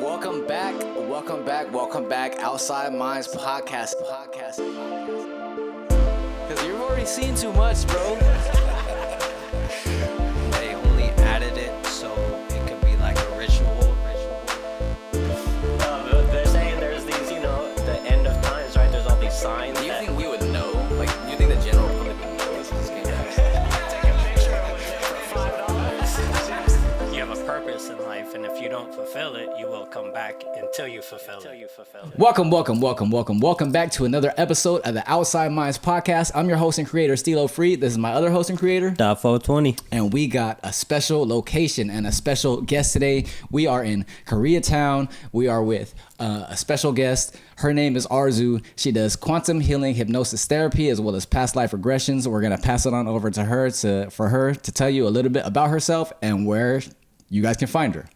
Welcome back. Outside Minds podcast. Because you've already seen too much, bro. They only added it so it could be like a ritual. They're saying there's these, the end of times, right? There's all these signs. Do you think we would know? Like, do you think the general public would know this game? Take a picture for $5. You have a purpose in life, and if you don't fulfill it, you will come back until you fulfill it. Welcome back to another episode of the Outside Minds podcast. I'm your host and creator, Stilo Free. This is my other host and creator, .420. and we got a special location and a special guest today. We are in Koreatown. We are with a special guest. Her name is Arzu. She does quantum healing hypnosis therapy as well as past life regressions. We're gonna pass it on over to her for her to tell you a little bit about herself and where you guys can find her.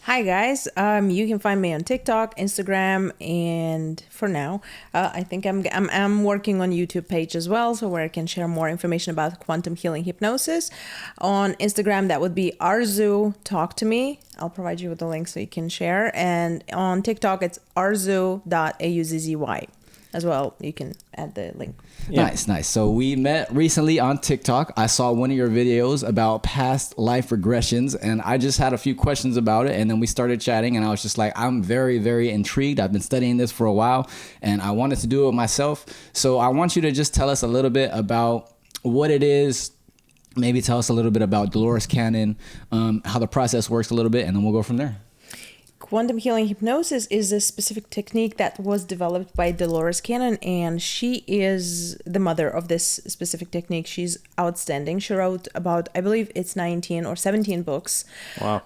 Hi guys, you can find me on TikTok, Instagram, and for now, I think I'm working on YouTube page as well, so where I can share more information about quantum healing hypnosis. On Instagram, that would be Arzu Talk to Me. I'll provide you with the link so you can share. And on TikTok, it's arzu.auzzy. As well, you can add the link. Yeah. Nice. So we met recently on TikTok. I saw one of your videos about past life regressions, and I just had a few questions about it, and then we started chatting, and I was just like, I'm very, very intrigued. I've been studying this for a while, and I wanted to do it myself. So I want you to just tell us a little bit about what it is. Maybe tell us a little bit about Dolores Cannon, how the process works a little bit, and then we'll go from there. Quantum healing hypnosis is a specific technique that was developed by Dolores Cannon, and she is the mother of this specific technique. She's outstanding. She wrote about, I believe it's 19 or 17 books. Wow.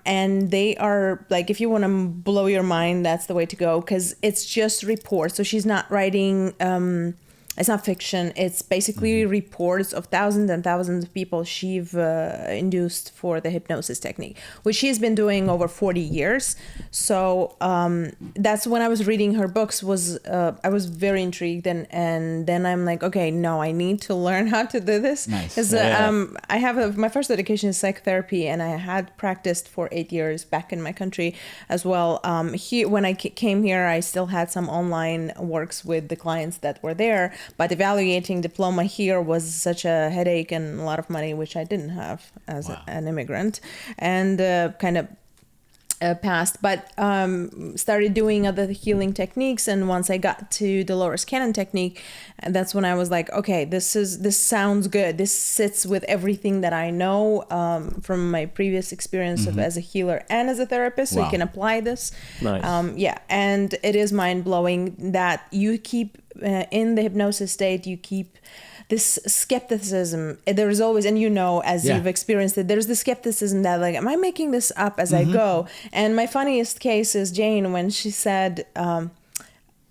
And they are like, if you want to blow your mind, that's the way to go, because it's just reports. So she's not writing... it's not fiction. It's basically reports of thousands and thousands of people she've induced for the hypnosis technique, which she's been doing over 40 years. So that's when I was reading her books. I was very intrigued, and then I'm like, okay, no, I need to learn how to do this. Because I have my first education is psychotherapy, and I had practiced for 8 years back in my country as well. When I came here, I still had some online works with the clients that were there. But evaluating diploma here was such a headache and a lot of money, which I didn't have as an immigrant, and kind of passed. But started doing other healing techniques, and once I got to Dolores Cannon technique, that's when I was like, okay, this sounds good. This sits with everything that I know from my previous experience as a healer and as a therapist. So you can apply this. Nice. And it is mind blowing that you keep. In the hypnosis state, you keep this skepticism. There is always, and as you've experienced it, there's the skepticism that like, am I making this up as I go? And my funniest case is Jane, when she said,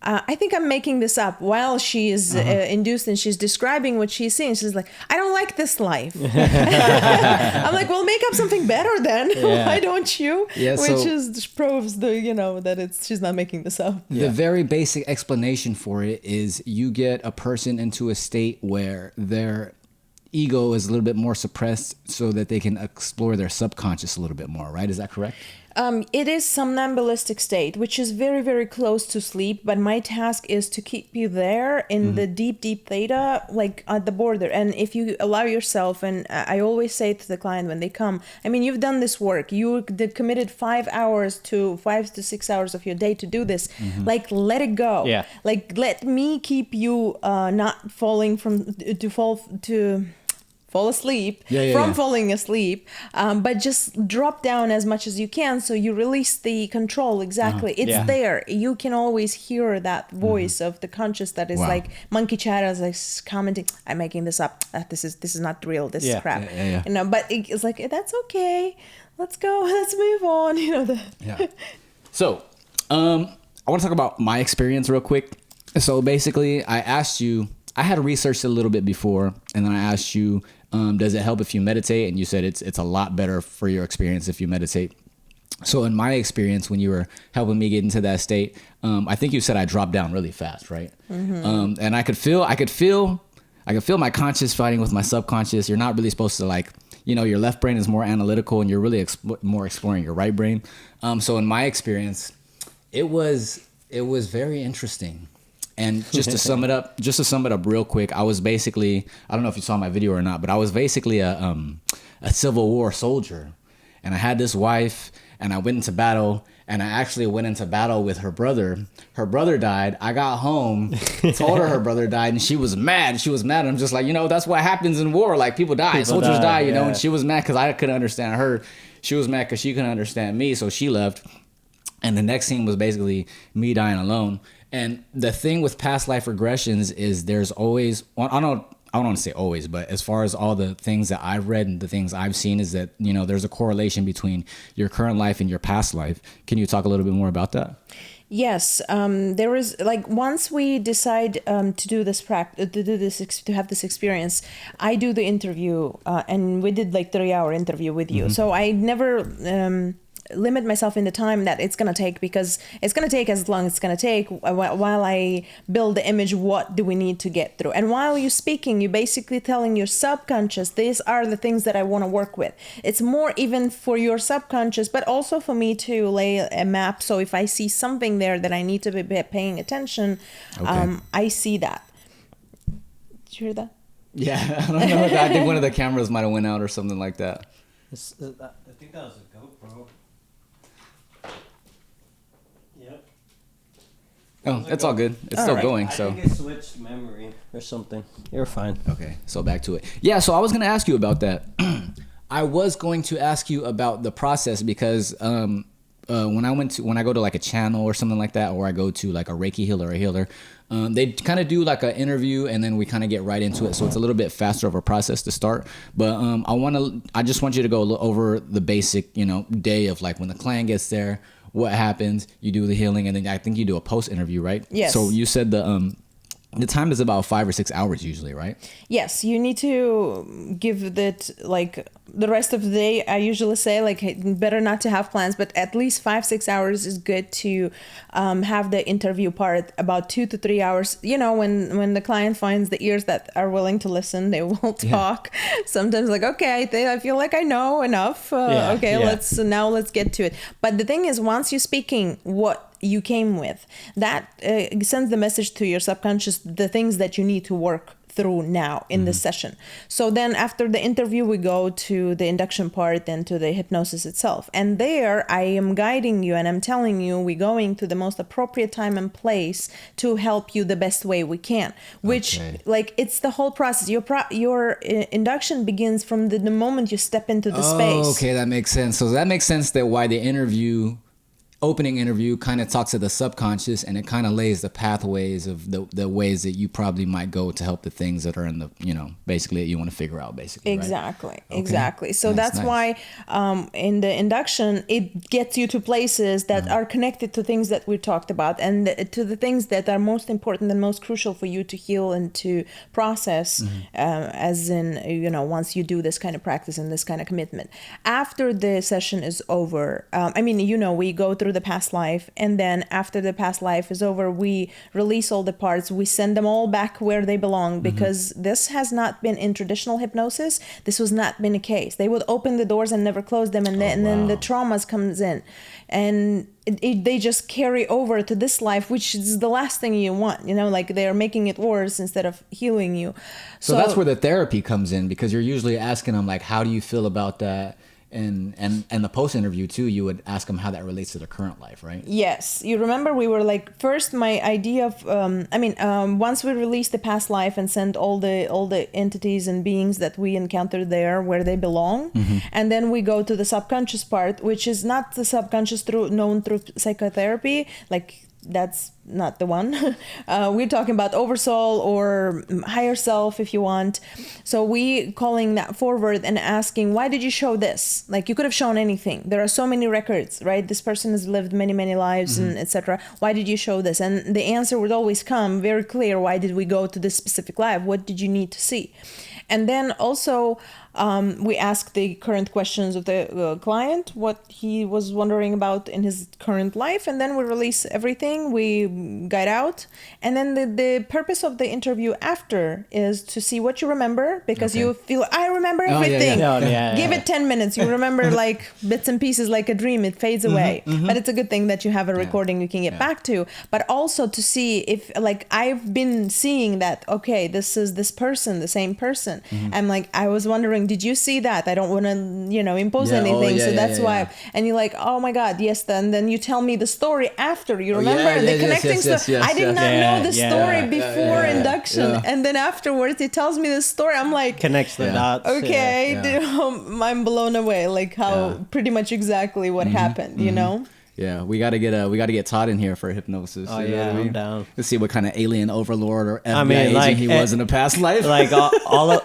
I think I'm making this up, while she is induced and she's describing what she's seeing. She's like, I don't like this life. I'm like, well, make up something better then. Why don't you? Yeah, Which proves that she's not making this up. The very basic explanation for it is you get a person into a state where their ego is a little bit more suppressed so that they can explore their subconscious a little bit more, right? Is that correct? It is somnambulistic state, which is very, very close to sleep. But my task is to keep you there in the deep, deep theta, like at the border. And if you allow yourself, and I always say to the client when they come, I mean, you've done this work. You committed 5 to 6 hours of your day to do this. Like, let it go. Yeah. Like, let me keep you not falling fall asleep from falling asleep, but just drop down as much as you can so you release the control. Exactly. It's there. You can always hear that voice of the conscious that is like monkey chatters, like commenting, I'm making this up. This is not real. This is crap. But it's like, that's okay. Let's go. Let's move on. So I want to talk about my experience real quick. So basically I asked you, I had researched a little bit before, and then I asked you, does it help if you meditate? And you said it's a lot better for your experience if you meditate. So in my experience, when you were helping me get into that state, I think you said I dropped down really fast, right? And I could feel my conscious fighting with my subconscious. You're not really supposed to your left brain is more analytical and you're really more exploring your right brain. So in my experience, it was very interesting. And just to sum it up real quick, I was basically, I don't know if you saw my video or not, but I was basically a Civil War soldier. And I had this wife, and I went into battle, and I actually went into battle with her brother. Her brother died. I got home, told her brother died, and she was mad. I'm just like, that's what happens in war. Like, people die, soldiers die, you know. And she was mad because I couldn't understand her. She was mad because she couldn't understand me, so she left. And the next scene was basically me dying alone. And the thing with past life regressions is there's always, I don't want to say always, but as far as all the things that I've read and the things I've seen is that, there's a correlation between your current life and your past life. Can you talk a little bit more about that? Yes, there is, like, once we decide to do this to have this experience, I do the interview, and we did like 3-hour interview with you. So I never limit myself in the time that it's going to take, because it's going to take as long as it's going to take while I build the image. What do we need to get through? And while you're speaking, you're basically telling your subconscious, these are the things that I want to work with. It's more even for your subconscious, but also for me to lay a map. So if I see something there that I need to be paying attention, I see that. Did you hear that? Yeah, I don't know. I think one of the cameras might have went out or something like that. I think that was a GoPro. Yep. Oh, it's all good. It's still going. I So think it switched memory or something. You're fine. okay, so back to it. Yeah, so I was gonna ask you about that. I was going to ask you about the process because when I go to like a channel or something like that, or I go to like a Reiki healer or a healer, they kind of do like an interview and then we kind of get right into it. So it's a little bit faster of a process to start. But I just want you to go over the basic, day of like when the client gets there, what happens, you do the healing, and then I think you do a post interview, right? Yes. So you said the time is about 5 or 6 hours usually, right? Yes, you need to give that, like, the rest of the day. I usually say, like, better not to have plans, but at least 5-6 hours is good to have the interview part. About 2 to 3 hours, when the client finds the ears that are willing to listen, they will talk. Sometimes like, okay, I feel like I know enough. Let's get to it. But the thing is, once you're speaking what you came with, that sends the message to your subconscious, the things that you need to work through now in the session. So then after the interview, we go to the induction part and to the hypnosis itself. And there I am guiding you and I'm telling you, we're going to the most appropriate time and place to help you the best way we can, which like, it's the whole process. Your induction begins from the moment you step into the space. Okay, that makes sense. So that makes sense that why the opening interview kind of talks to the subconscious, and it kind of lays the pathways of the ways that you probably might go to help the things that are in the, basically that you want to figure out, basically. Exactly. Right? Exactly. So Nice. that's why in the induction, it gets you to places that are connected to things that we talked about, and to the things that are most important and most crucial for you to heal and to process, as in, once you do this kind of practice and this kind of commitment. After the session is over, we go through the past life, and then after the past life is over, we release all the parts, we send them all back where they belong, because this has not been in traditional hypnosis. This was not been a case. They would open the doors and never close them, and then the traumas comes in, and they just carry over to this life, which is the last thing you want, like they're making it worse instead of healing you. So that's where the therapy comes in, because you're usually asking them like, how do you feel about that? And the post interview too, you would ask them how that relates to their current life, right? Yes, you remember we were like, first my idea of once we release the past life and send all the entities and beings that we encountered there where they belong, and then we go to the subconscious part, which is not the subconscious known through psychotherapy, like that's not the one. We're talking about oversoul or higher self, if you want. So we calling that forward and asking, why did you show this? Like, you could have shown anything. There are so many records, right? This person has lived many, many lives, and etc. Why did you show this? And the answer would always come very clear. Why did we go to this specific life? What did you need to see? And then also We ask the current questions of the client, what he was wondering about in his current life, and then we release everything. We guide out, and then the purpose of the interview after is to see what you remember, because you feel, I remember everything. Give it 10 minutes. You remember like bits and pieces, like a dream. It fades away. But it's a good thing that you have a recording you can get back to. But also to see if, like, I've been seeing that, okay, this is this person, the same person. I'm like, I was wondering, did you see that? I don't want to, impose anything. So that's why. And you're like, oh my God, yes. Then you tell me the story after. You remember the connecting stuff. I did not know the story before induction. And then afterwards, he tells me the story. I'm like, connects the dots. Okay, I'm blown away. Like how pretty much exactly what happened, Yeah, we gotta get Todd in here for hypnosis. Oh yeah, I'm down. Let's see what kind of alien overlord or FBI agent he was in a past life. Like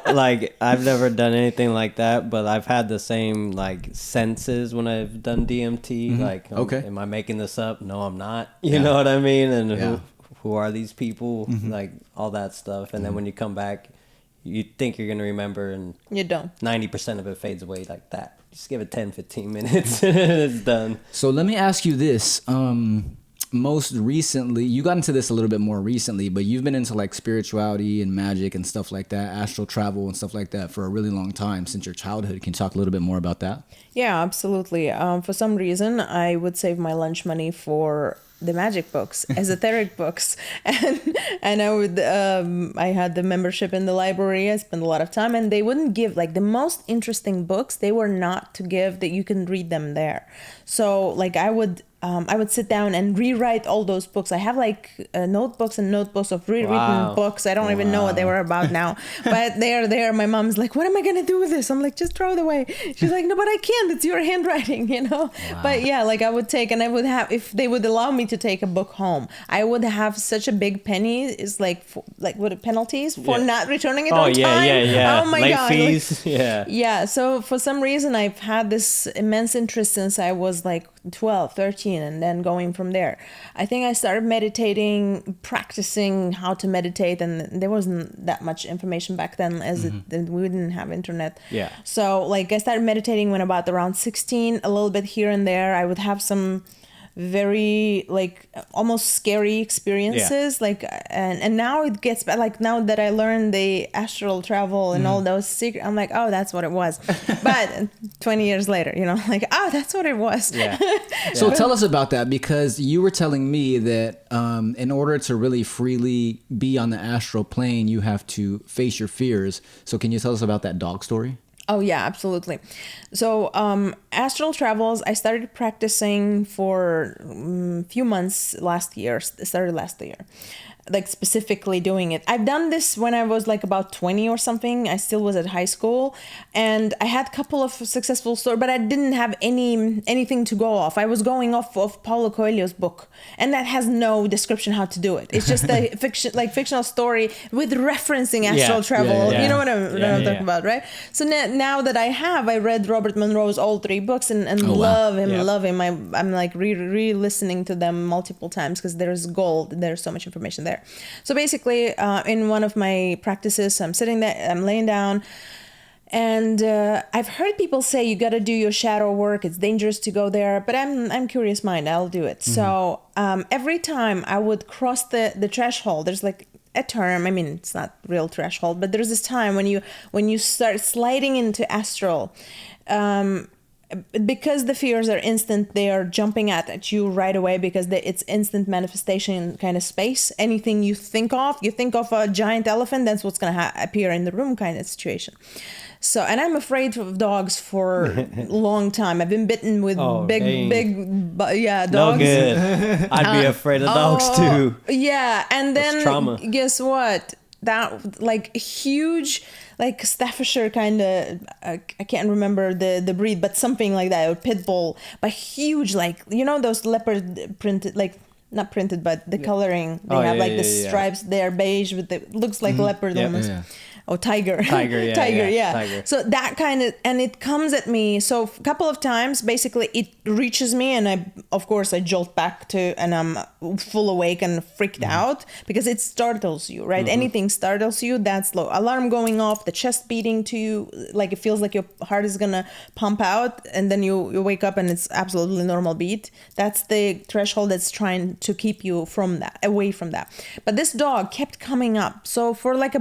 like I've never done anything like that, but I've had the same like senses when I've done DMT. Like, am I making this up? No, I'm not. You know what I mean? And who are these people? Like all that stuff. And then when you come back, you think you're gonna remember, and you don't. 90% of it fades away like that. Just give it 10, 15 minutes and it's done. So let me ask you this. Most recently, you got into this a little bit more recently, but you've been into like spirituality and magic and stuff like that, astral travel and stuff like that for a really long time, since your childhood. Can you talk a little bit more about that? Yeah, absolutely. For some reason, I would save my lunch money for the magic books, esoteric books, and I would I had the membership in the library. I spent a lot of time, and they wouldn't give like the most interesting books. They were not to give that you can read them there. So like I would sit down and rewrite all those books. I have like notebooks and notebooks of rewritten books. I don't even know what they were about now, but they are there. My mom's like, what am I going to do with this? I'm like, just throw it away. She's like, no, but I can't. It's your handwriting, But yeah, like I would take, and I would have, if they would allow me to take a book home, I would have such a big penny, is like what penalties for not returning it on time. Yeah. Oh my Late God. fees. Like, yeah. So for some reason, I've had this immense interest since I was like 12, 13, and then going from there. I think I started meditating, practicing how to meditate, and there wasn't that much information back then, as we didn't have internet. Yeah. So like I started meditating when about around 16, a little bit here and there. I would have some very like almost scary experiences, like and now it gets better. Like now that I learned the astral travel and all those secrets, I'm like, oh, that's what it was. But 20 years later, like, oh, that's what it was. So tell us about that, because you were telling me that in order to really freely be on the astral plane, you have to face your fears. So can you tell us about that dog story? Oh, yeah, absolutely. So astral travels, I started practicing for a few months last year, started last year, like specifically doing it. I've done this when I was like about 20 or something. I still was at high school, and I had a couple of successful stories, but I didn't have anything to go off. I was going off of Paulo Coelho's book, and that has no description how to do it. It's just a fictional story with referencing astral travel. You know what I'm talking about, right? So now that I read Robert Monroe's all 3 books and love him. I'm like re-listening to them multiple times, because there's gold. There's so much information there. So basically, in one of my practices, I'm sitting there, I'm laying down, and I've heard people say you got to do your shadow work. It's dangerous to go there, but I'm curious mind. I'll do it. So every time I would cross the threshold, there's like a term. I mean, it's not real threshold, but there's this time when you start sliding into astral. Because the fears are instant, they are jumping at you right away, because it's instant manifestation kind of space. Anything you think of a giant elephant, that's what's going to appear in the room kind of situation. So, and I'm afraid of dogs for a long time. I've been bitten with big dogs. No good. I'd be afraid of dogs too. Yeah, and then trauma. Guess what? That like huge, like Staffordshire kind of, I can't remember the breed, but something like that, or pit bull, but huge, like, those leopard printed, like not printed, but the coloring, they have the stripes, they're beige with looks like leopard almost. Oh, tiger. Tiger, yeah. Tiger, yeah. Tiger. So that kind of, and it comes at me. So a couple of times, basically, it reaches me, and of course, I jolt back and I'm full awake and freaked out because it startles you, right? Anything startles you, that's low. Alarm going off, the chest beating to you, like it feels like your heart is gonna pump out, and then you wake up and it's absolutely normal beat. That's the threshold that's trying to keep you from that, away from that. But this dog kept coming up. So for like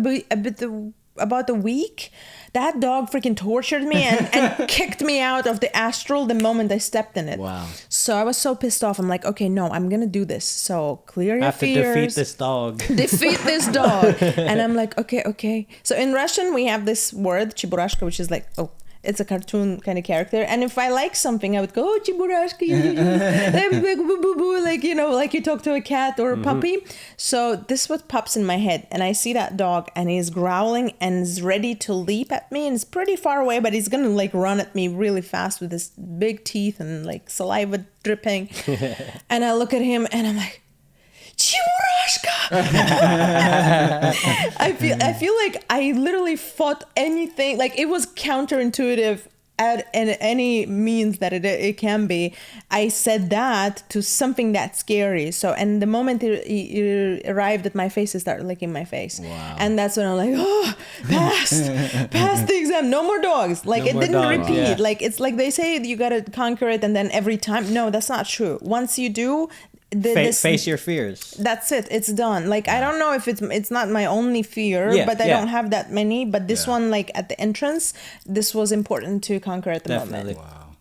about a week, that dog freaking tortured me and kicked me out of the astral the moment I stepped in it. Wow. So I was so pissed off. I'm like, okay, no, I'm going to do this. So clear your I have to fears. defeat this dog. Defeat this dog. And I'm like, okay. So in Russian, we have this word, chiburashka, which is like, oh, it's a cartoon kind of character. And if I like something, I would go, oh, chiburashka, like, you know, like you talk to a cat or a puppy. So this is what pops in my head. And I see that dog and he's growling and is ready to leap at me. And it's pretty far away, but he's going to like run at me really fast with his big teeth and like saliva dripping. And I look at him and I'm like, Chimurashka! I feel like I literally fought anything. Like it was counterintuitive at any means that it can be. I said that to something that's scary. So, and the moment he arrived at my face, he started licking my face. Wow. And that's when I'm like, oh, passed the exam. No more dogs. Like it didn't repeat. Yeah. Like it's like they say you got to conquer it and then every time. No, that's not true. Once you do, face your fears. That's it. It's done. Like I don't know if it's not my only fear, but I don't have that many. But this one, like at the entrance, this was important to conquer at the moment. Wow.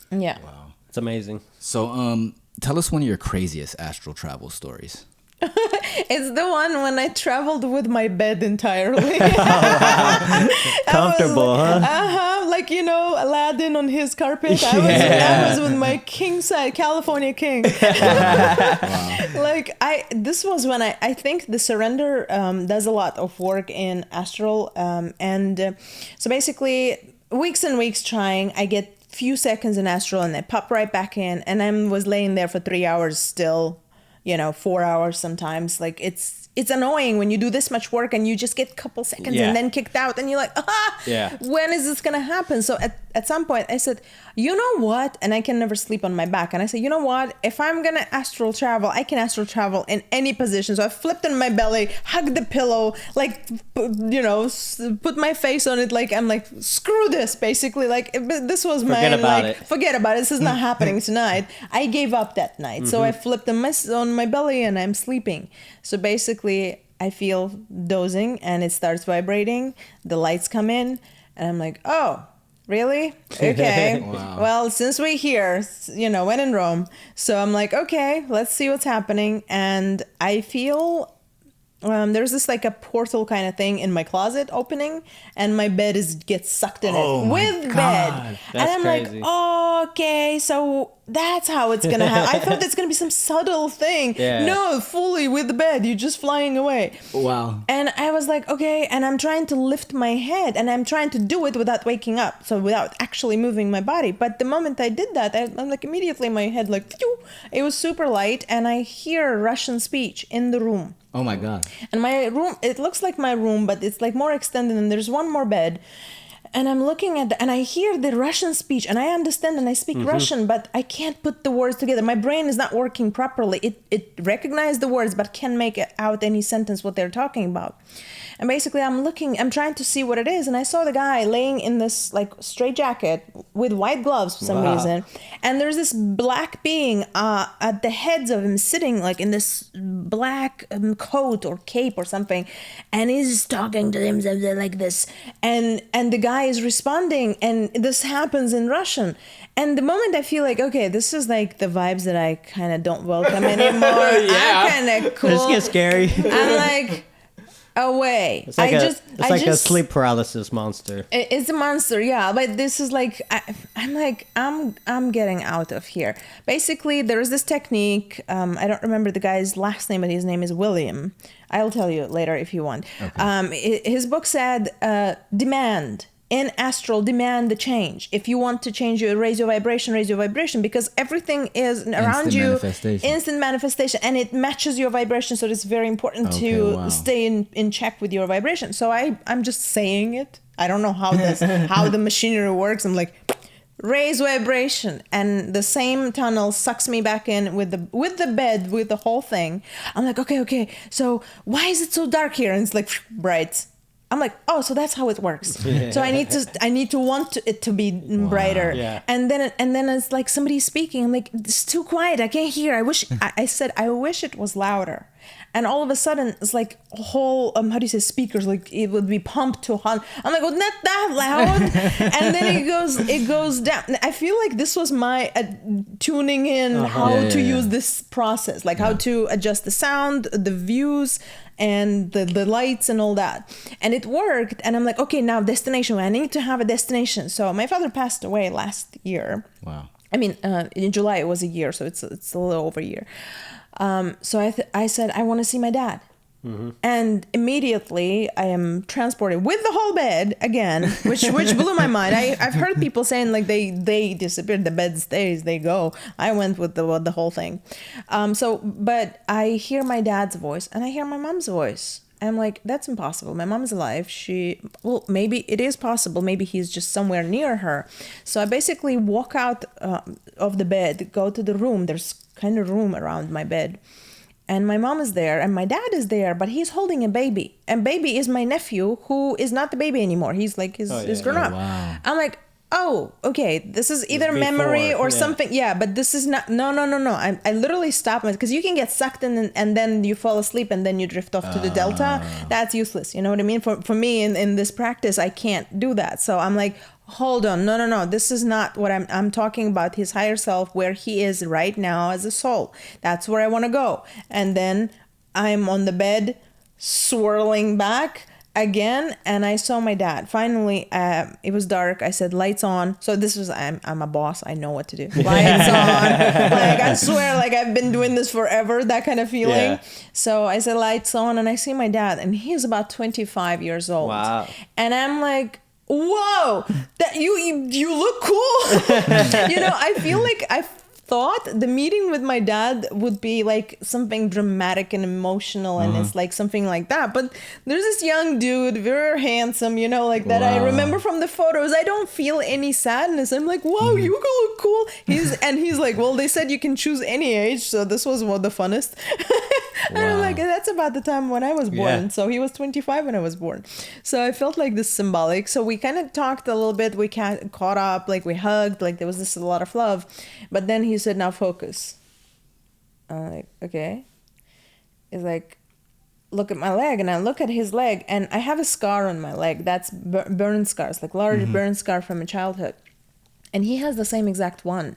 Yeah. Wow. It's amazing. So, tell us one of your craziest astral travel stories. It's the one when I traveled with my bed entirely. Comfortable, huh? Like, you know, Aladdin on his carpet. I was with my king side, California king. Like, this was when I think the surrender does a lot of work in astral. So basically, weeks and weeks trying, I get few seconds in astral and I pop right back in. And I was laying there for 3 hours still. 4 hours sometimes. Like it's annoying when you do this much work and you just get a couple seconds and then kicked out and you're like, when is this gonna happen? So at some point I said, you know what? And I can never sleep on my back. And I said, you know what? If I'm gonna astral travel, I can astral travel in any position. So I flipped on my belly, hugged the pillow, like, put my face on it. Like, I'm like, screw this, basically. Like, this was forget about it. Forget about it. This is not happening tonight. I gave up that night. So I flipped on my belly and I'm sleeping. So basically I feel dozing and it starts vibrating. The lights come in and I'm like, oh, really? Okay. Wow. Well, since we're here, when in Rome. So I'm like, okay, let's see what's happening. And I feel there's this like a portal kind of thing in my closet opening and my bed gets sucked in it with bed. That's and I'm crazy. like, oh, okay, so that's how it's gonna happen. I thought it's gonna be some subtle thing. Yeah. No, fully with the bed, you're just flying away. Wow. And I was like, okay, and I'm trying to lift my head and I'm trying to do it without waking up, so without actually moving my body. But the moment I did that, I'm like immediately my head like, phew, it was super light and I hear Russian speech in the room. Oh my God. And my room, it looks like my room, but it's like more extended and there's one more bed. And I'm looking at and I hear the Russian speech and I understand and I speak Russian, but I can't put the words together. My brain is not working properly. It recognizes the words, but can't make out any sentence what they're talking about. And basically I'm trying to see what it is. And I saw the guy laying in this like straight jacket with white gloves for some reason. And there's this black being at the heads of him sitting like in this black coat or cape or something. And he's talking to him like this. And the guy is responding and this happens in Russian. And the moment I feel like, okay, this is like the vibes that I kind of don't welcome anymore. I'm kind of cool. This gets scary. I'm like, away. It's like a sleep paralysis monster. It's a monster, yeah. But this is like, I'm getting out of here. Basically, there is this technique. I don't remember the guy's last name, but his name is William. I'll tell you later if you want. Okay. His book said, demand in astral demand the change. If you want to change, you raise your vibration, because everything is around Instant you, manifestation. instant manifestation, and it matches your vibration. So it's very important to stay in check with your vibration. So I'm just saying it. I don't know how the machinery works. I'm like, raise vibration, and the same tunnel sucks me back in with the bed, with the whole thing. I'm like, okay, so why is it so dark here? And it's like bright. I'm like, oh, so that's how it works. So I need to want it to be brighter. Yeah. And then it's like somebody's speaking. I'm like, it's too quiet. I can't hear. I said, I wish it was louder. And all of a sudden, it's like whole, how do you say, speakers, like it would be pumped to 100. I'm like, well, not that loud. And then it goes down. I feel like this was my tuning in how to use this process, like how to adjust the sound, the views, and the lights and all that. And it worked. And I'm like, okay, now destination. I need to have a destination. So my father passed away last year. Wow. I mean, in July it was a year, so it's a little over a year. So I said, I want to see my dad. Mm-hmm. And immediately I am transported with the whole bed again, which blew my mind. I've heard people saying like they disappeared, the bed stays, they go. I went with the whole thing. But I hear my dad's voice and I hear my mom's voice. I'm like, that's impossible. My mom's alive. Maybe it is possible. Maybe he's just somewhere near her. So I basically walk out of the bed, go to the room. There's kind of room around my bed. And my mom is there and my dad is there, but he's holding a baby. And baby is my nephew, who is not the baby anymore. He's like, he's grown up. Wow. I'm like, oh, okay, this is either memory or something. Yeah, but this is not, no. I literally stopped because you can get sucked in and then you fall asleep and then you drift off to the delta. That's useless. You know what I mean? For me in this practice, I can't do that. So I'm like, hold on, no. This is not what I'm talking about. His higher self, where he is right now as a soul. That's where I want to go. And then I'm on the bed, swirling back again, and I saw my dad. Finally, it was dark. I said, lights on. So this was, I'm a boss. I know what to do. Lights on. Like, I swear, like I've been doing this forever, that kind of feeling. Yeah. So I said, lights on, and I see my dad, and he's about 25 years old. Wow. And I'm like, whoa, that you look cool. You know, I feel like I thought the meeting with my dad would be like something dramatic and emotional, and it's like something like that. But there's this young dude, very handsome, you know, like that. Wow. I remember from the photos. I don't feel any sadness. I'm like, wow, you look cool. He's like, well, they said you can choose any age, so this was the funnest. And I'm like, that's about the time when I was born. Yeah. So he was 25 when I was born. So I felt like this symbolic. So we kind of talked a little bit. We caught up, like we hugged, like there was this a lot of love. But then he said, now focus. I'm like, okay. He's like, look at my leg. And I look at his leg, and I have a scar on my leg. That's burn scars, like large burn scar from a childhood. And he has the same exact one.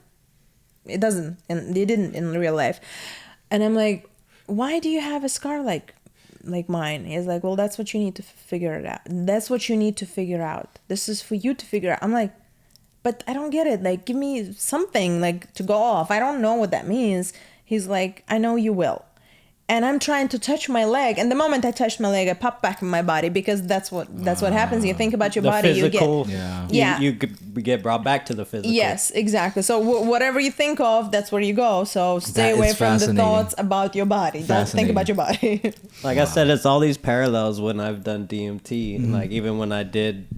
It doesn't, and they didn't in real life. And I'm like, why do you have a scar like mine? He's like, well, that's what you need to figure it out. That's what you need to figure out. This is for you to figure out. I'm like, but I don't get it. Like, give me something like to go off. I don't know what that means. He's like, I know you will. And I'm trying to touch my leg, and the moment I touched my leg, I popped back in my body, because that's what happens. You think about your body, physical, you get you get brought back to the physical. Yes, exactly. So whatever you think of, that's where you go. So stay away from the thoughts about your body. Don't think about your body. Like I said, it's all these parallels when I've done DMT, and like even when I did,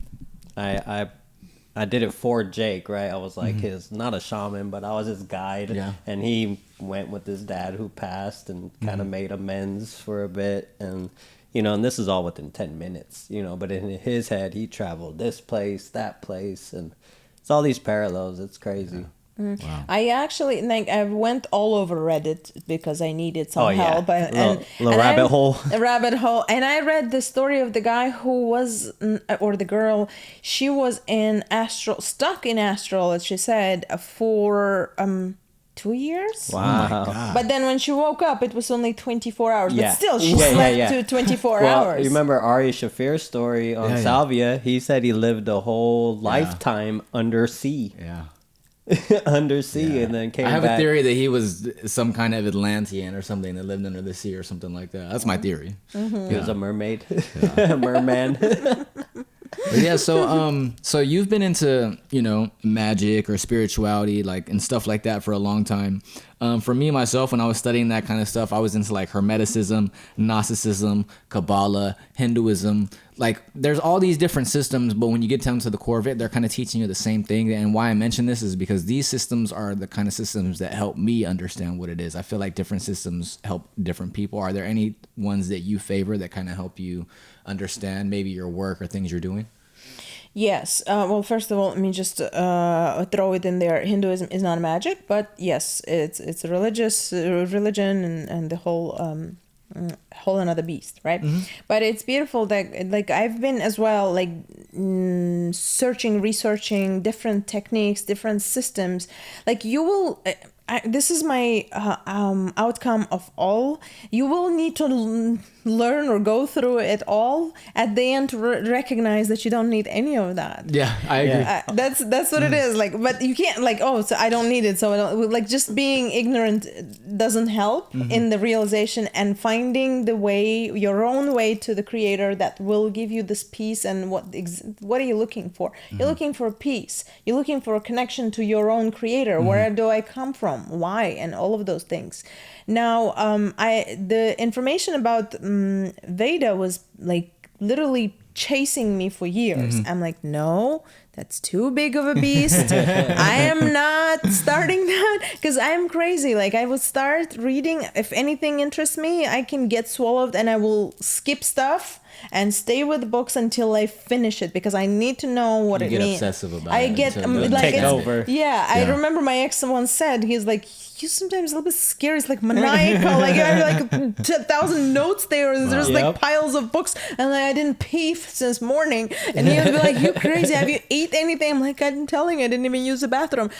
I did it for Jake, right? I was like not a shaman, but I was his guide. Yeah. And he went with his dad who passed and kind of made amends for a bit. And, you know, and this is all within 10 minutes, you know, but in his head, he traveled this place, that place. And it's all these parallels. It's crazy. Wow. I actually I went all over Reddit because I needed some help. A rabbit hole. A rabbit hole. And I read the story of the guy who was, or the girl, she was stuck in astral, as she said, for 2 years. Wow. Oh, but then when she woke up, it was only 24 hours. But still, she slept to 24 hours. You remember Ari Shafir's story on Salvia? He said he lived a whole lifetime under sea. Yeah. Undersea, and then came back. I have a theory that he was some kind of Atlantean or something that lived under the sea or something like that. That's my theory. He was a mermaid. A merman. But yeah, so you've been into, magic or spirituality, like, and stuff like that for a long time. For me, myself, when I was studying that kind of stuff, I was into like Hermeticism, Gnosticism, Kabbalah, Hinduism. Like, there's all these different systems, but when you get down to the core of it, they're kind of teaching you the same thing. And why I mention this is because these systems are the kind of systems that help me understand what it is. I feel like different systems help different people. Are there any ones that you favor that kind of help you understand maybe your work or things you're doing? Yes. Well, first of all, let me just throw it in there. Hinduism is not magic, but yes, it's a religious religion and the whole another beast, right? Mm-hmm. But it's beautiful that, like, I've been as well, like, researching different techniques, different systems. Like, you will... this is my outcome of all. You will need to learn or go through it all at the end to recognize that you don't need any of that. Yeah, I agree. That's what it is. Like, but you can't, like, oh, so I don't need it. So I don't, like, just being ignorant doesn't help in the realization and finding the way, your own way to the creator that will give you this peace. And what are you looking for? You're looking for peace. You're looking for a connection to your own creator. Where do I come from? Why? And all of those things. Now, the information about Veda was like literally chasing me for years. I'm like, no, that's too big of a beast. I am not starting that because I'm crazy. Like, I will start reading. If anything interests me, I can get swallowed and I will skip stuff and stay with books until I finish it because I need to know what it means. You get obsessive about it. I get like take over. Yeah, I remember my ex once said, he's like, you sometimes a little bit scary. It's like maniacal. Like, I have like 1,000 notes there, and there's like piles of books, and like, I didn't pee since morning. And he would be like, "You crazy? Have you ate anything?" I'm like, "I'm telling you, I didn't even use the bathroom."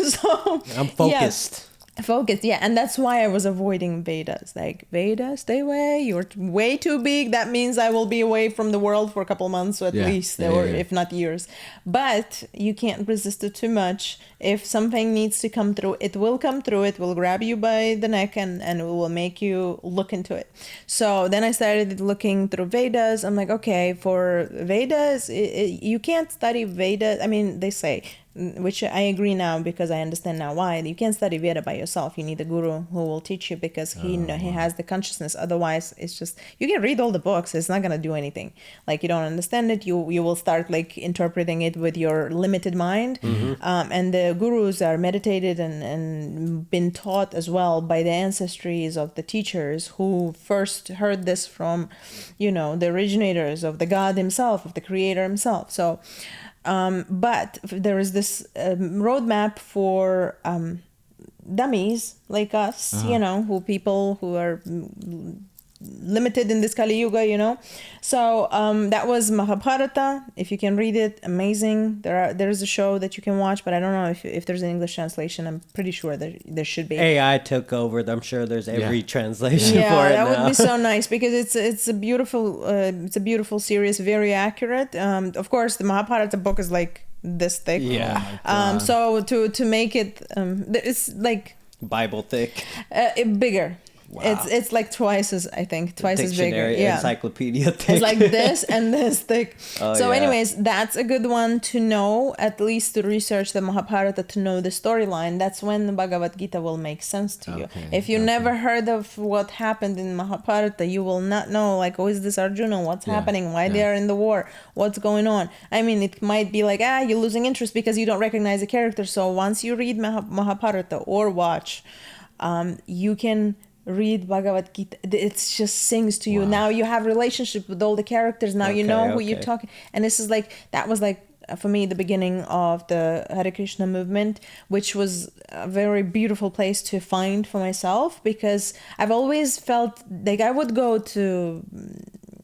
So I'm focused. Focused, yeah, and that's why I was avoiding Vedas. Like, Veda, stay away. You're way too big. That means I will be away from the world for a couple months at least, or if not years. But you can't resist it too much. If something needs to come through, it will come through. It will grab you by the neck and it will make you look into it. So then I started looking through Vedas. I'm like, okay, for Vedas, you can't study Vedas. I mean, they say, which I agree now because I understand now why. You can't study Veda by yourself. You need a guru who will teach you because he has the consciousness. Otherwise, it's just, you can read all the books. It's not going to do anything. Like, you don't understand it. You will start like interpreting it with your limited mind. And the gurus are meditated and been taught as well by the ancestries of the teachers who first heard this from, the originators of the God himself, of the creator himself. So, but there is this roadmap for dummies like us, who are limited in this Kali Yuga, So that was Mahabharata. If you can read it, amazing. There's a show that you can watch, but I don't know if there's an English translation. I'm pretty sure there should be. AI took over. I'm sure there's every translation for it that now. Would be so nice because it's a beautiful series, very accurate. Of course, the Mahabharata book is like this thick. Yeah. So to make it, it's like Bible thick. Bigger. Wow. It's like twice as bigger. Yeah. Encyclopedia thick. It's like this and this thick. Anyways, that's a good one to know, at least to research the Mahabharata, to know the storyline. That's when the Bhagavad Gita will make sense to you. If you never heard of what happened in Mahabharata, you will not know, like, oh, is this Arjuna? What's happening? Why they are in the war? What's going on? I mean, it might be like, you're losing interest because you don't recognize the character. So once you read Mahabharata or watch, you can read Bhagavad Gita. It just sings to you. Wow. Now you have relationship with all the characters. Now you know who you're talking. And this is like, that was like, for me, the beginning of the Hare Krishna movement, which was a very beautiful place to find for myself, because I've always felt like I would go to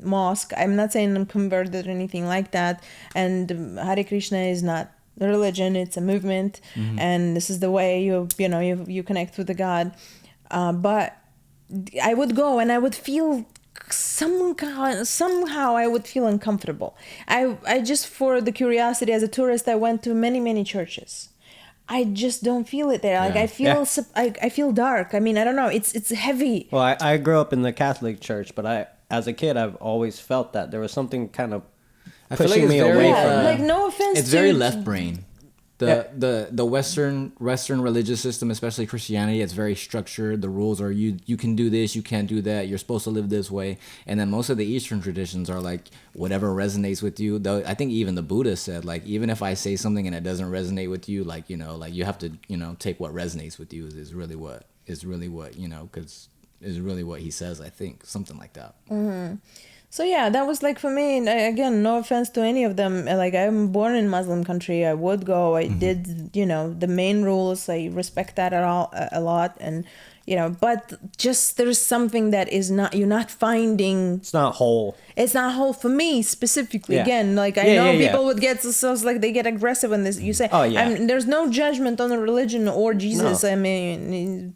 mosque. I'm not saying I'm converted or anything like that. And Hare Krishna is not a religion, it's a movement. And this is the way you connect with the God. But I would go and I would feel somehow I would feel uncomfortable. I just, for the curiosity as a tourist, I went to many churches. I just don't feel it there. Like I feel dark. I mean, I don't know. It's heavy. Well, I grew up in the Catholic Church, but as a kid, I've always felt that there was something kind of pushing me away from them. Like, no offense. It's very left brain. The Western religious system, especially Christianity, it's very structured. The rules are you can do this, you can't do that. You're supposed to live this way. And then most of the Eastern traditions are like whatever resonates with you. Though I think even the Buddha said, like, even if I say something and it doesn't resonate with you, like, you know, like you have to, you know, take what resonates with you is really what you know, because is really what he says. I think something like that. Mm-hmm. So yeah, that was like for me, again, no offense to any of them. Like, I'm born in Muslim country. I would go. I did, you know, the main rules. I respect that a lot. And, you know, but just there's something that is not, you're not finding. It's not whole. It's not whole for me specifically. Yeah. Again, like I know people would get so like they get aggressive when this you say. Oh yeah. There's no judgment on the religion or Jesus. No. I mean,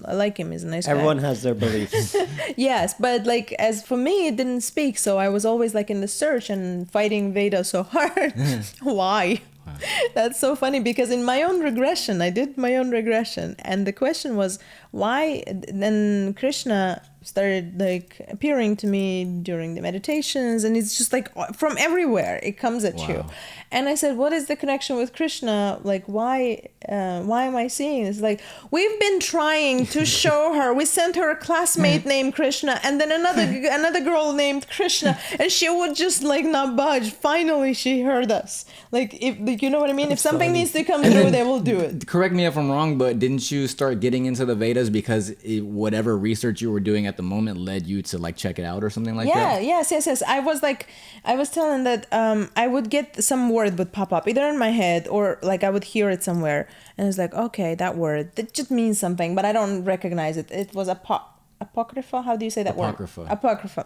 I like him. He's a nice guy. Everyone has their beliefs. Yes, but like as for me, it didn't speak. So I was always like in the search and fighting Veda so hard. Why? Wow. That's so funny because in my own regression, I did my own regression, and the question was why. Then Krishna started like appearing to me during the meditations, and it's just like from everywhere it comes at you. And I said, what is the connection with Krishna? Like, why am I seeing this? Like, we've been trying to show her. We sent her a classmate named Krishna, and then another girl named Krishna, and she would just like not budge. Finally, she heard us. Like, if you know what I mean? If something needs to come through, they will do it. Correct me if I'm wrong, but didn't you start getting into the Vedas because whatever research you were doing at the moment led you to like check it out or something like that? Yes. I was telling that I would get some word would pop up either in my head or like I would hear it somewhere, and it's like, okay, that word that just means something, but I don't recognize it. It was apocrypha. How do you say that word? Apocrypha.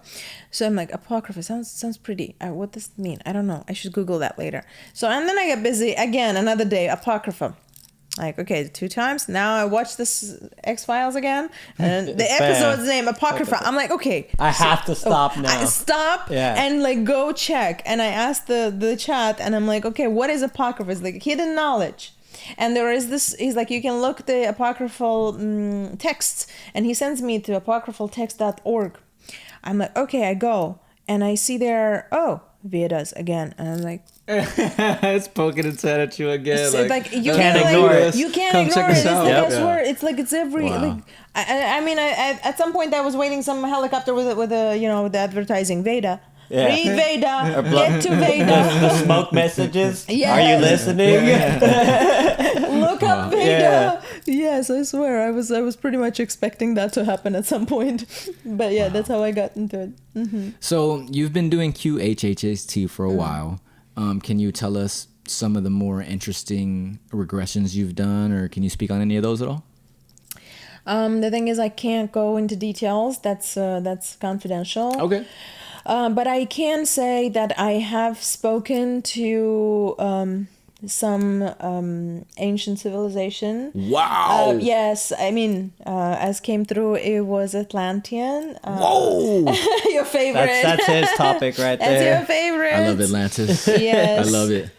So I'm like, apocrypha sounds pretty. What does it mean? I don't know. I should Google that later. So and then I get busy again. Another day, apocrypha. Like, okay, 2 times. Now I watch this X-Files again, and the episode's name Apocrypha. I'm like, okay, I have to stop now. Stop and like go check. And I asked the chat, and I'm like, okay, what is Apocrypha? It's like hidden knowledge. And there is this. He's like, you can look the apocryphal texts, and he sends me to apocryphaltext.org. I'm like, okay, I go, and I see there, Vedas again, and I'm like. It's poking its head at you again. It's like you can't ignore it. You can't ignore it. It's like I swear. It's like it's every. Wow. Like, I mean, at some point I was waiting some helicopter with a you know with the advertising Veda. Yeah. Read Veda. Get to Veda. The smoke messages. Yes. Are you listening? Look up Veda. Yes, I swear. I was pretty much expecting that to happen at some point. But yeah, that's how I got into it. Mm-hmm. So you've been doing QHHT for a while. Can you tell us some of the more interesting regressions you've done, or can you speak on any of those at all? The thing is, I can't go into details. That's confidential. Okay. But I can say that I have spoken to some ancient civilization. Wow. Yes, I mean, as came through, it was Atlantean. Whoa. Your favorite. That's his topic right there. That's your favorite. I love Atlantis. Yes. I love it.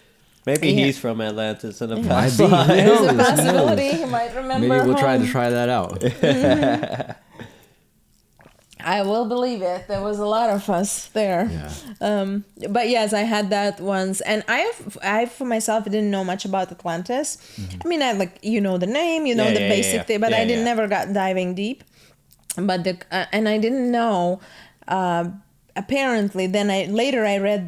Maybe he's from Atlantis in a past Might be. life. There's a possibility. He might remember. Maybe we'll home. try that out. I will believe it. There was a lot of us there. Yeah. But yes, I had that once, and I for myself didn't know much about Atlantis. Mm-hmm. I mean, I like the name, the basic thing, but I never got diving deep. But and I didn't know. Apparently, then I read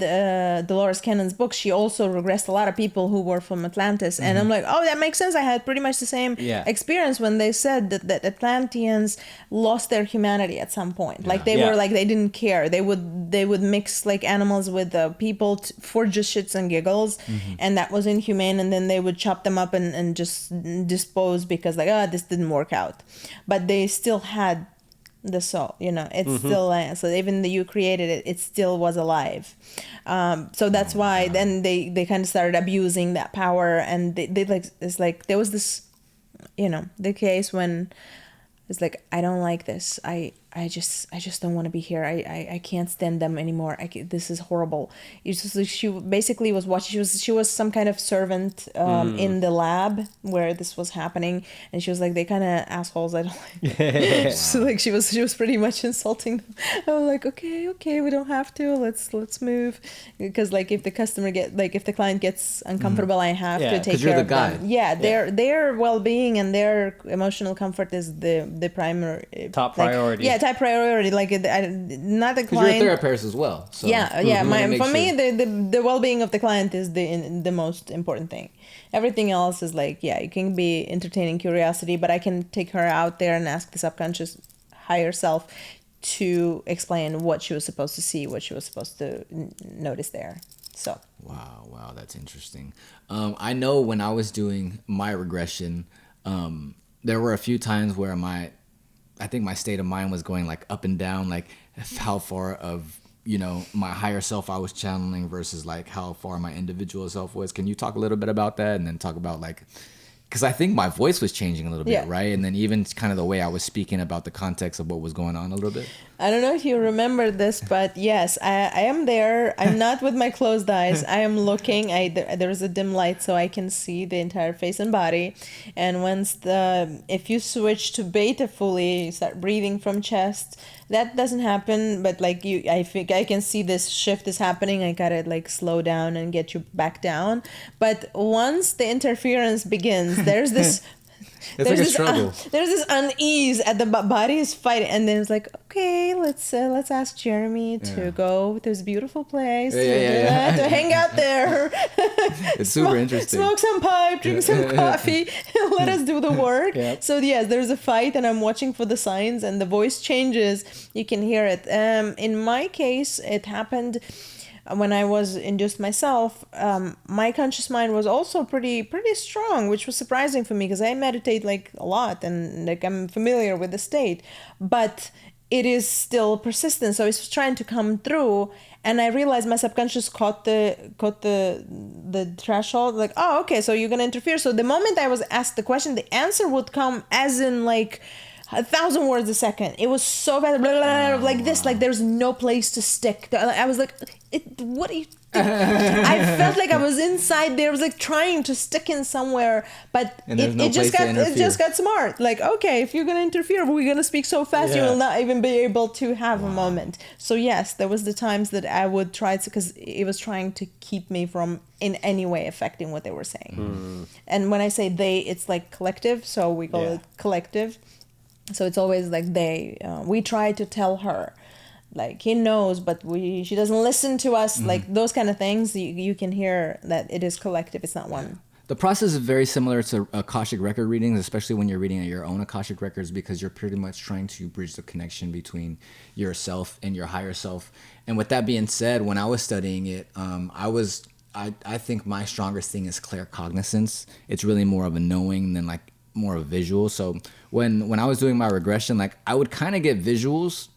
Dolores Cannon's book. She also regressed a lot of people who were from Atlantis, and I'm like, oh, that makes sense. I had pretty much the same experience when they said that Atlanteans lost their humanity at some point. Like they were like they didn't care. They would mix like animals with people for just shits and giggles, and that was inhumane. And then they would chop them up and just dispose because like this didn't work out, but they still had the soul, it's still so even though you created it, it still was alive. So that's why then they kind of started abusing that power, and they like it's like there was this the case when it's like I don't like this, I I just don't want to be here. I can't stand them anymore. This is horrible. It's just, like, she basically was watching. She was some kind of servant in the lab where this was happening, and she was like, they kind of assholes. I don't like. So like she was pretty much insulting them. I was like, okay, we don't have to. Let's move, because like if the client gets uncomfortable, I have to take care of them. Yeah, their well-being and their emotional comfort is the primary top priority. Yeah, top priority. Like not the client. Because you're a therapist as well. So Yeah. For me, the well-being of the client is the most important thing. Everything else is like, yeah, you can be entertaining curiosity, but I can take her out there and ask the subconscious higher self to explain what she was supposed to see, what she was supposed to notice there. So. Wow, that's interesting. I know when I was doing my regression, there were a few times where I think my state of mind was going like up and down, like how far of, my higher self I was channeling versus like how far my individual self was. Can you talk a little bit about that, and then talk about like, because I think my voice was changing a little bit, right? And then even kind of the way I was speaking about the context of what was going on a little bit. I don't know if you remember this, but yes, I am there. I'm not with my closed eyes. I am looking. There's a dim light, so I can see the entire face and body. And if you switch to beta fully, start breathing from chest, that doesn't happen. But like I think I can see this shift is happening. I gotta like slow down and get you back down. But once the interference begins, there's this. It's like a struggle. There's this unease at the body is fighting, and then it's like, okay, let's ask Jeremy to go to this beautiful place to hang out there. It's super interesting. Smoke some pipe, drink some coffee, let us do the work. Yep. So yes, there's a fight, and I'm watching for the signs, and the voice changes. You can hear it. In my case, it happened when I was induced myself. My conscious mind was also pretty strong, which was surprising for me because I meditate like a lot and like I'm familiar with the state, but it is still persistent. So it's trying to come through, and I realized my subconscious caught the threshold. Like, oh, okay, so you're gonna interfere. So the moment I was asked the question, the answer would come as in like 1,000 words a second. It was so fast, blah, blah, blah, like this, like there's no place to stick. I was like, what are you doing? I felt like I was inside there. I was like trying to stick in somewhere, but it just got smart. Like, okay, if you're gonna interfere, we're gonna speak so fast, you will not even be able to have a moment. So yes, there was the times that I would try to, because it was trying to keep me from in any way affecting what they were saying. And when I say they, it's like collective, so we call it collective. So it's always like we try to tell her, like he knows, but she doesn't listen to us, like those kind of things. You can hear that it is collective. It's not one. The process is very similar to Akashic record readings, especially when you're reading your own Akashic records, because you're pretty much trying to bridge the connection between yourself and your higher self. And with that being said, when I was studying it, I think my strongest thing is claircognizance. It's really more of a knowing than like more of a visual. So when I was doing my regression, like I would kind of get visuals.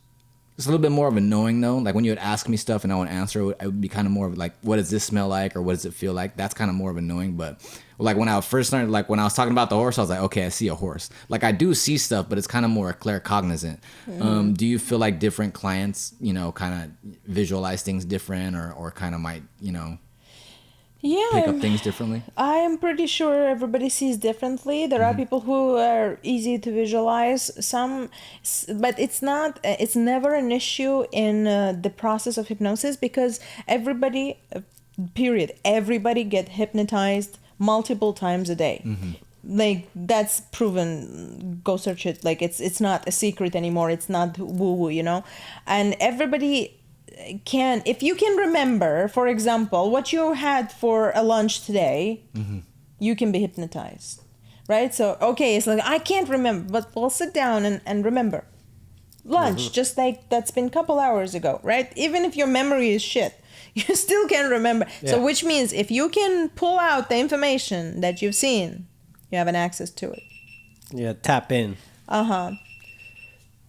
It's a little bit more of a knowing though. Like when you would ask me stuff and I would answer, I would be kind of more of like, what does this smell like, or what does it feel like? That's kind of more of a knowing. But like when I first started, like when I was talking about the horse, I was like, okay, I see a horse. Like I do see stuff, but it's kind of more claircognizant. Do you feel like different clients, kind of visualize things different, or kind of might, pick up things differently? I am pretty sure everybody sees differently. There are people who are easy to visualize, but it's never an issue in the process of hypnosis, because everybody get hypnotized multiple times a day. Like that's proven. Go search it. Like it's not a secret anymore. It's not woo-woo, and everybody can, if you can remember, for example, what you had for a lunch today, you can be hypnotized, right? So, okay, it's like, I can't remember, but we'll sit down and remember. Lunch, just like that's been a couple hours ago, right? Even if your memory is shit, you still can remember. Yeah. So, which means if you can pull out the information that you've seen, you have an access to it. Yeah, tap in.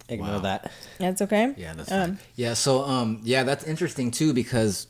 Ignore that. That's okay. Yeah, that's fine. Yeah, so that's interesting too, because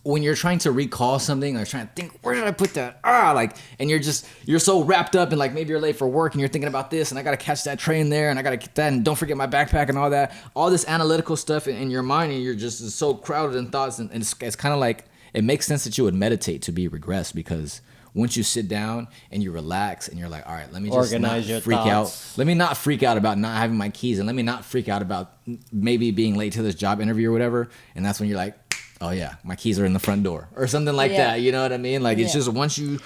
when you're trying to recall something, or trying to think, where did I put that? Like, and you're so wrapped up, and like maybe you're late for work and you're thinking about this, and I gotta catch that train there, and I gotta get that, and don't forget my backpack and all that, all this analytical stuff in your mind, and you're just so crowded in thoughts, and it's kind of like, it makes sense that you would meditate to be regressed, because once you sit down and you relax and you're like, all right, let me just organize your freak thoughts. out. Let me not freak out about not having my keys, and let me not freak out about maybe being late to this job interview or whatever. And that's when you're like, oh yeah, my keys are in the front door or something like that. You know what I mean? Like it's just once you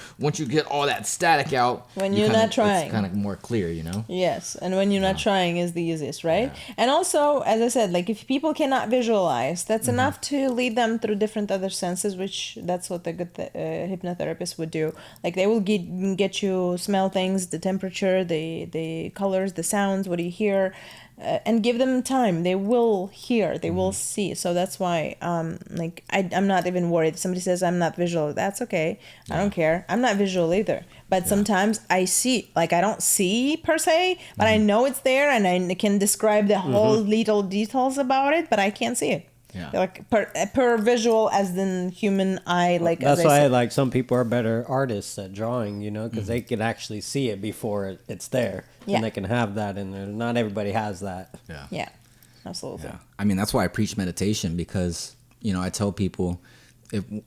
get all that static out, when you're not trying, it's kind of more clear, you know? Yes, and when you're not trying is the easiest, right? And also, as I said, like if people cannot visualize, that's enough to lead them through different other senses, which that's what the good hypnotherapist would do. Like they will get you smell things, the temperature, the colors, the sounds, what do you hear, and give them time. They will hear, they will see. So that's why, like I'm not even worried. If somebody says I'm not visual, that's okay. I don't care. I'm not visual either. But sometimes I see, like I don't see per se, but I know it's there, and I can describe the whole little details about it, but I can't see it. Yeah. Like per visual, as in human eye. Like that's why like some people are better artists at drawing, you know, because they can actually see it before it's there, and they can have that in there. Not everybody has that. Yeah, absolutely. Yeah. I mean, that's why I preach meditation, because you know I tell people,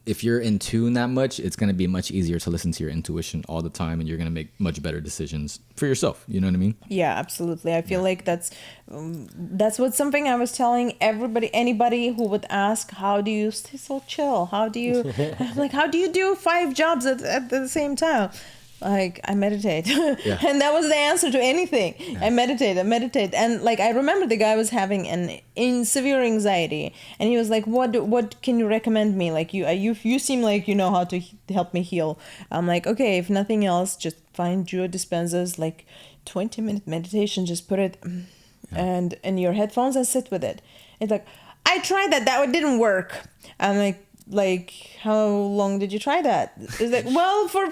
if you're in tune that much, it's going to be much easier to listen to your intuition all the time, and you're going to make much better decisions for yourself. You know what I mean? Yeah, absolutely. I feel like that's what something I was telling anybody who would ask, how do you stay so chill? How do you, like, how do you do 5 jobs at the same time? Like, I meditate. And that was the answer to anything. I meditate. And like, I remember the guy was having severe anxiety, and he was like, what can you recommend me? Like you seem like you know how to help me heal. I'm like, okay, if nothing else, just find Joe Dispenza's like 20-minute meditation, just put it and in your headphones and sit with it. It's like, I tried that didn't work. I'm like, how long did you try that? It's like, well, for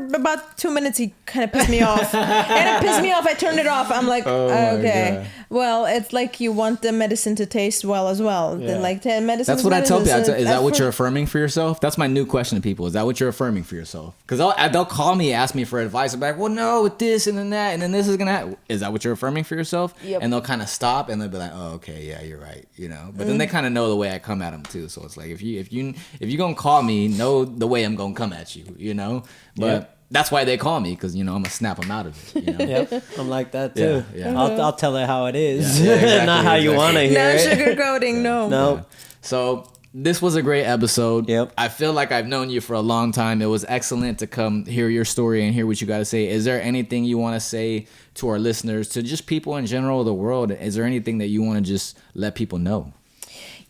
about 2 minutes, he kind of pissed me off. And it pissed me off. I turned it off. I'm like, okay. Well, it's like you want the medicine to taste well as well. Yeah. Like medicine. That's what I tell people. Is that what you're affirming for yourself? That's my new question to people. Is that what you're affirming for yourself? Because they'll call me, ask me for advice. I'm like, well, no, with this and then that, and then this is gonna happen. Is that what you're affirming for yourself? Yep. And they'll kind of stop, and they'll be like, oh, okay, yeah, you're right, you know. But then they kind of know the way I come at them too. So it's like, if you're gonna call me, know the way I'm gonna come at you, you know. But that's why they call me, because you know I'm gonna snap them out of it. You know? I'm like that too. I'll tell it how it is, exactly, not how you want to hear it. No sugarcoating, no. No. So this was a great episode. I feel like I've known you for a long time. It was excellent to come hear your story and hear what you got to say. Is there anything you want to say to our listeners, to just people in general, the world? Is there anything that you want to just let people know?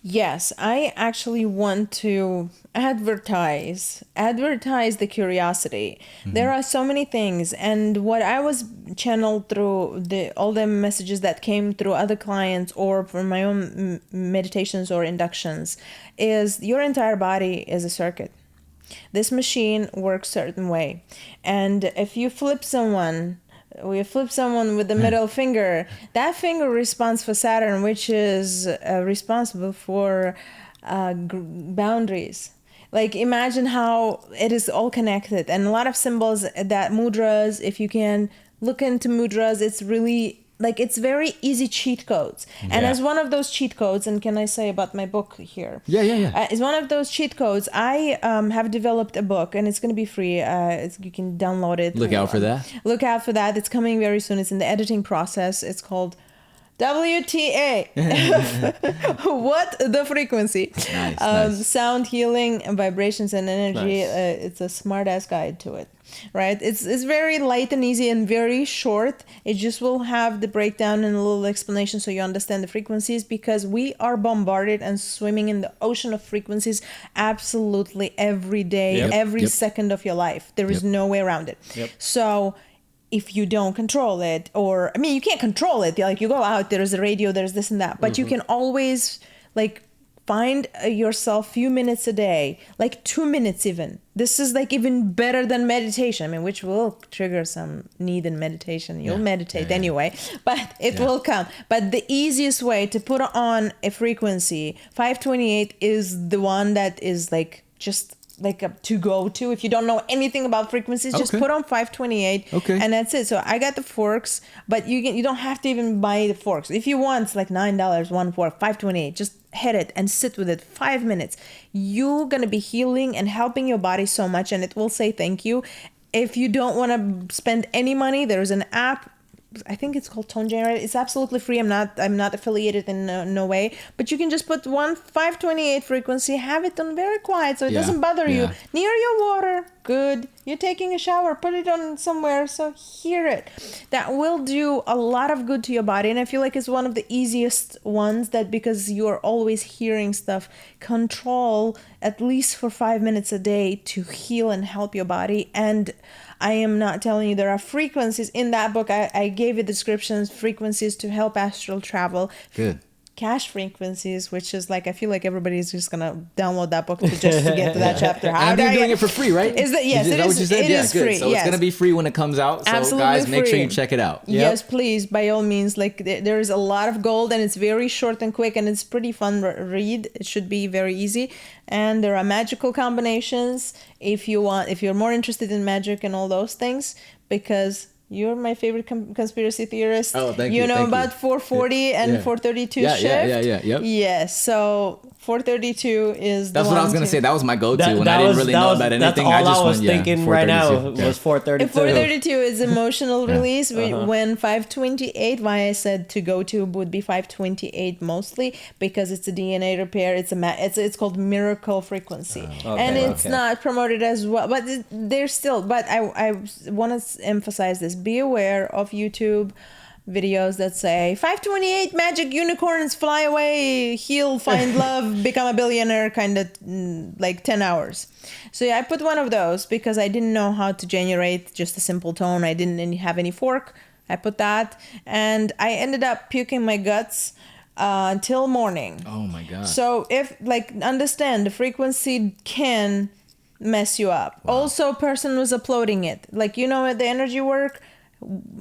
Yes, I actually want to advertise the curiosity. There are so many things, and what I was channeled through all the messages that came through other clients or from my own meditations or inductions is your entire body is a circuit. This machine works a certain way, and if you flip someone with the middle finger, that finger responds for Saturn, which is responsible for boundaries. Like, imagine how it is all connected. And a lot of symbols, that mudras, if you can look into mudras, it's really, like, it's very easy cheat codes. And as one of those cheat codes, and can I say about my book here? Yeah. As one of those cheat codes, I have developed a book, and it's going to be free. You can download it. Look out for that. Look out for that. It's coming very soon. It's in the editing process. It's called WTA. What the frequency? Nice. Sound healing and vibrations and energy. Nice. It's a smart ass guide to it, right? It's very light and easy and very short. It just will have the breakdown and a little explanation so you understand the frequencies, because we are bombarded and swimming in the ocean of frequencies absolutely every day, every second of your life. There is no way around it. So if you don't control it, or, I mean, you can't control it. Like, you go out, there's a radio, there's this and that, but you can always, like, find yourself few minutes a day, like 2 minutes even. This is like even better than meditation. I mean, which will trigger some need in meditation. You'll meditate anyway, but it will come. But the easiest way to put on a frequency, 528 is the one that is like just like a to go to. If you don't know anything about frequencies, just put on 528 and that's it. So I got the forks, but you don't have to even buy the forks. If you want, it's like $9 one fork, 528. Just hit it and sit with it 5 minutes. You're gonna be healing and helping your body so much, and it will say thank you. If you don't want to spend any money, there's an app, I think it's called Tone Generator. It's absolutely free. I'm not affiliated in no way, but you can just put 528 frequency, have it on very quiet so it doesn't bother you, near your water. Good. You're taking a shower, put it on somewhere so hear it. That will do a lot of good to your body, and I feel like it's one of the easiest ones, that because you're always hearing stuff, control at least for 5 minutes a day to heal and help your body. And I am not telling you, there are frequencies in that book. I gave you descriptions, frequencies to help astral travel. Good. Cash frequencies, which is like, I feel like everybody's just gonna download that book to get to that chapter. And you're doing it for free, right? Is that yes? Is that what you said? It is free. So it's gonna be free when it comes out. So absolutely guys, make free. sure you check it out. Yes, please, by all means. Like there is a lot of gold, and it's very short and quick, and it's pretty fun read. It should be very easy, and there are magical combinations if you're more interested in magic and all those things, because you're my favorite conspiracy theorist. Oh, thank you. You know about 440 and 432 shift? Yeah. Yes. So 432 is That's what I was going to say. That was my go-to when I didn't really know about anything. That's all I was thinking right now was 432. 432 is emotional release. When 528, why I said to go to would be 528 mostly, because it's a DNA repair. It's called miracle frequency. And it's not promoted as well. But there's still, but I want to emphasize this. Be aware of YouTube videos that say 528 magic unicorns fly away, heal, find love, become a billionaire, kind of like 10 hours. So I put one of those because I didn't know how to generate just a simple tone. I didn't have any fork. I put that, and I ended up puking my guts until morning. Oh my God. So understand, the frequency can mess you up. Also, person was uploading it, like, the energy work,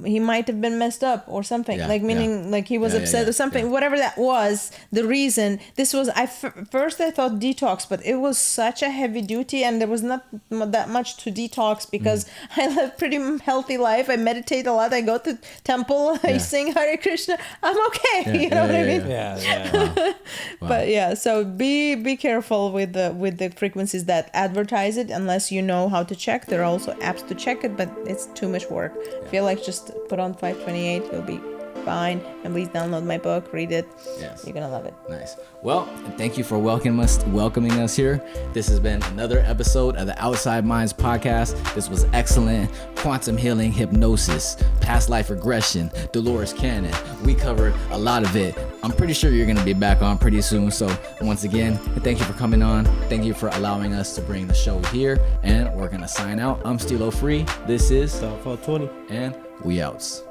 he might have been messed up or something, like he was upset or something, whatever that was the reason. This was, first I thought detox, but it was such a heavy duty, and there was not that much to detox because I live pretty healthy life. I meditate a lot. I go to temple. I sing Hare Krishna. I'm okay. You know what I mean? Wow. But so be careful with the frequencies that advertise it, unless you know how to check. There are also apps to check it, but it's too much work. I feel like just put on 528, you'll be fine. And please download my book, read it. Yes, you're gonna love it. Nice. Well, thank you for welcoming us here. This has been another episode of the Outside Minds podcast. This was excellent. Quantum healing hypnosis, past life regression, Dolores Cannon. We covered a lot of it. I'm pretty sure you're gonna be back on pretty soon. So once again, thank you for coming on. Thank you for allowing us to bring the show here, and we're gonna sign out. I'm Stilo Free. This is 420, and we outs.